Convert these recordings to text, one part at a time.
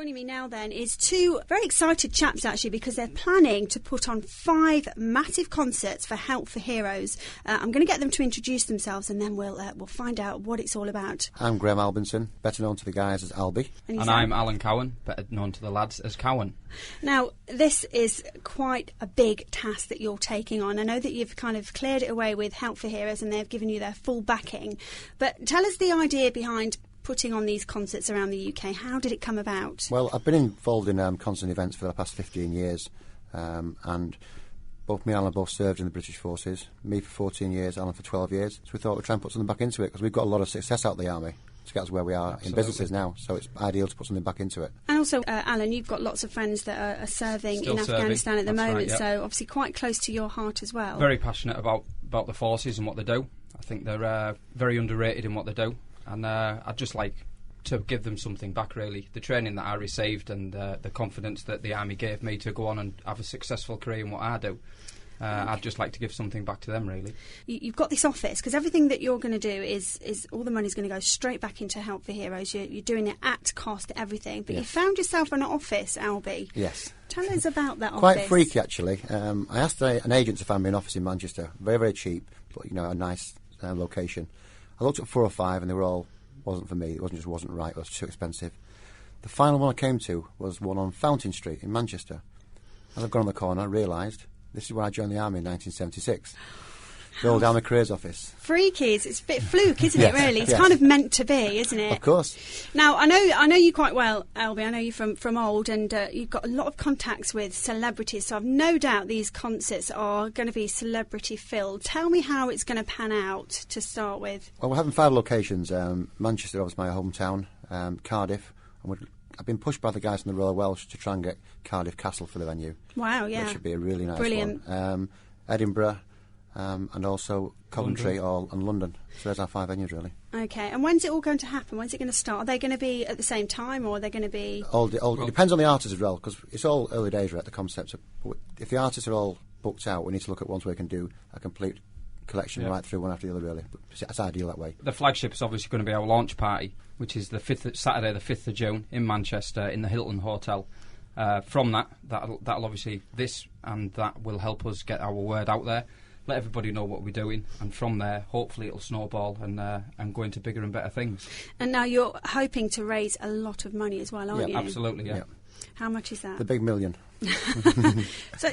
Joining me now then is two very excited chaps actually, because they're planning to put on 5 massive concerts for Help for Heroes. I'm going to get them to introduce themselves and then we'll find out what it's all about. I'm Graham Albinson, better known to the guys as Albie. And I'm Alan Cowan, better known to the lads as Cowan. Now, this is quite a big task that you're taking on. I know that you've kind of cleared it away with Help for Heroes and they've given you their full backing. But tell us the idea behind putting on these concerts around the UK. How did it come about? Well, I've been involved in concert events for the past 15 years, and both me and Alan both served in the British Forces. Me for 14 years, Alan for 12 years. So we thought we'd try and put something back into it, because we've got a lot of success out of the Army to get us where we are in businesses now, so it's ideal to put something back into it. And also, Alan, you've got lots of friends that are serving in Afghanistan at the moment, right, yep. So obviously quite close to your heart as well. Very passionate about the forces and what they do. I think they're very underrated in what they do. And I'd just like to give them something back, really. The training that I received and the confidence that the Army gave me to go on and have a successful career in what I do. I'd just like to give something back to them, really. You've got this office, because everything that you're going to do is all the money's going to go straight back into Help for Heroes. You're doing it at cost, everything. But yes. You found yourself an office, Albie. Yes. Tell us about that Quite office. Freaky, actually. I asked an agent to find me an office in Manchester. Very, very cheap, but, a nice location. I looked at 4 or 5 and they were all, wasn't for me. It wasn't right. It was too expensive. The final one I came to was one on Fountain Street in Manchester. As I've gone on the corner, I realised this is where I joined the Army in 1976. The old Army Careers Office. Freaky. It's a bit fluke, isn't it, really? It's kind of meant to be, isn't it? Of course. Now, I know you quite well, Albie. I know you from old, and you've got a lot of contacts with celebrities, so I've no doubt these concerts are going to be celebrity-filled. Tell me how it's going to pan out to start with. Well, we're having 5 locations. Manchester, obviously, my hometown. Cardiff. And I've been pushed by the guys from the Royal Welsh to try and get Cardiff Castle for the venue. Wow, yeah. Which should be a really nice Brilliant. one. Edinburgh. And also Coventry and London. So there's our 5 venues, really. OK, and when's it all going to happen? When's it going to start? Are they going to be at the same time, or are they going to be... It depends on the artists as well, because it's all early days, right, the concepts. If the artists are all booked out, we need to look at ones where we can do a complete collection right through one after the other, really. But it's ideal that way. The flagship is obviously going to be our launch party, which is Saturday the 5th of June in Manchester in the Hilton Hotel. From that'll obviously, this and that will help us get our word out there. Let everybody know what we're doing, and from there, hopefully, it'll snowball and go into bigger and better things. And now you're hoping to raise a lot of money as well, aren't you? Absolutely, yeah. How much is that? The big million. So,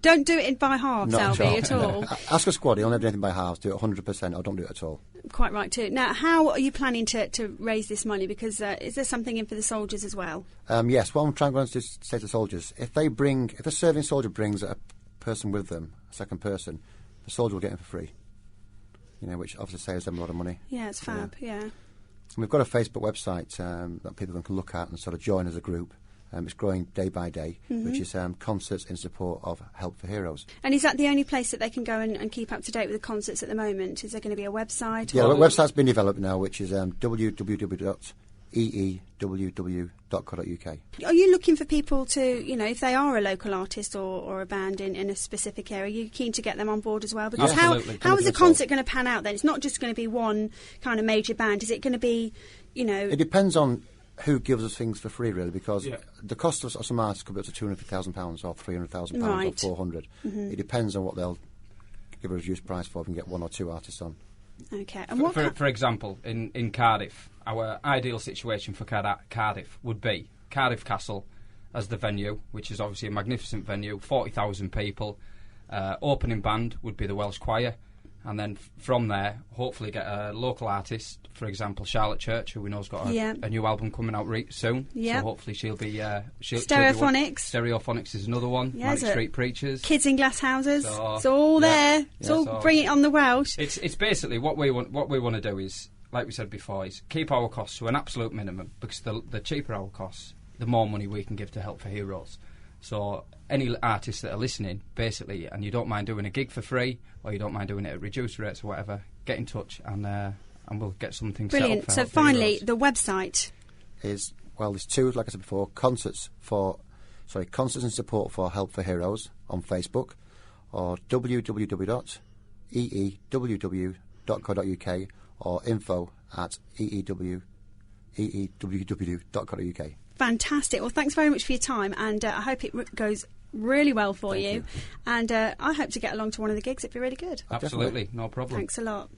don't do it by halves, Albie, at all. No. Ask a squad, you'll never do anything by halves. Do it 100%, or don't do it at all. Quite right, too. Now, how are you planning to raise this money? Because is there something in for the soldiers as well? Yes, what I'm trying to say to the soldiers, if a serving soldier brings a person with them, a second person, the soldier will get him for free. Which obviously saves them a lot of money. Yeah, it's fab, yeah. And we've got a Facebook website that people can look at and sort of join as a group. It's growing day by day, which is concerts in support of Help for Heroes. And is that the only place that they can go and keep up to date with the concerts at the moment? Is there going to be a website? Yeah, the website's been developed now, which is www.eeww.co.uk. Are you looking for people to, if they are a local artist or a band in a specific area, are you keen to get them on board as well? Because how is the concert going to pan out then? It's not just going to be one kind of major band. Is it going to be, It depends on who gives us things for free, really, because the cost of some artists could be up to £250,000 or £300,000 right. or £400,000. It depends on what they'll give a reduced price for if we can get 1 or 2 artists on. Okay. And for example, in Cardiff, our ideal situation for Cardiff would be Cardiff Castle as the venue, which is obviously a magnificent venue, 40,000 people. Opening band would be the Welsh Choir, and then from there, hopefully get a local artist, for example, Charlotte Church, who we know's got a new album coming out soon. Yeah. So hopefully she'll be... Stereophonics. Stereophonics is another one. Manic Street Preachers. Kids in Glass Houses. It's all there. It's all bring it on the Welsh. It's basically what we want to do is, like we said before, is keep our costs to an absolute minimum, because the cheaper our costs, the more money we can give to Help for Heroes. So any artists that are listening, basically, and you don't mind doing a gig for free, or you don't mind doing it at reduced rates or whatever, get in touch and we'll get something set up. Brilliant. So finally, the website is, there's 2, like I said before, concerts in support for Help for Heroes on Facebook, or www.eeww.co.uk, or info@eeww.co.uk. eeww.co.uk. Fantastic. Well, thanks very much for your time, and I hope it goes really well for you. And I hope to get along to one of the gigs. It'd be really good. Absolutely, no problem. Thanks a lot.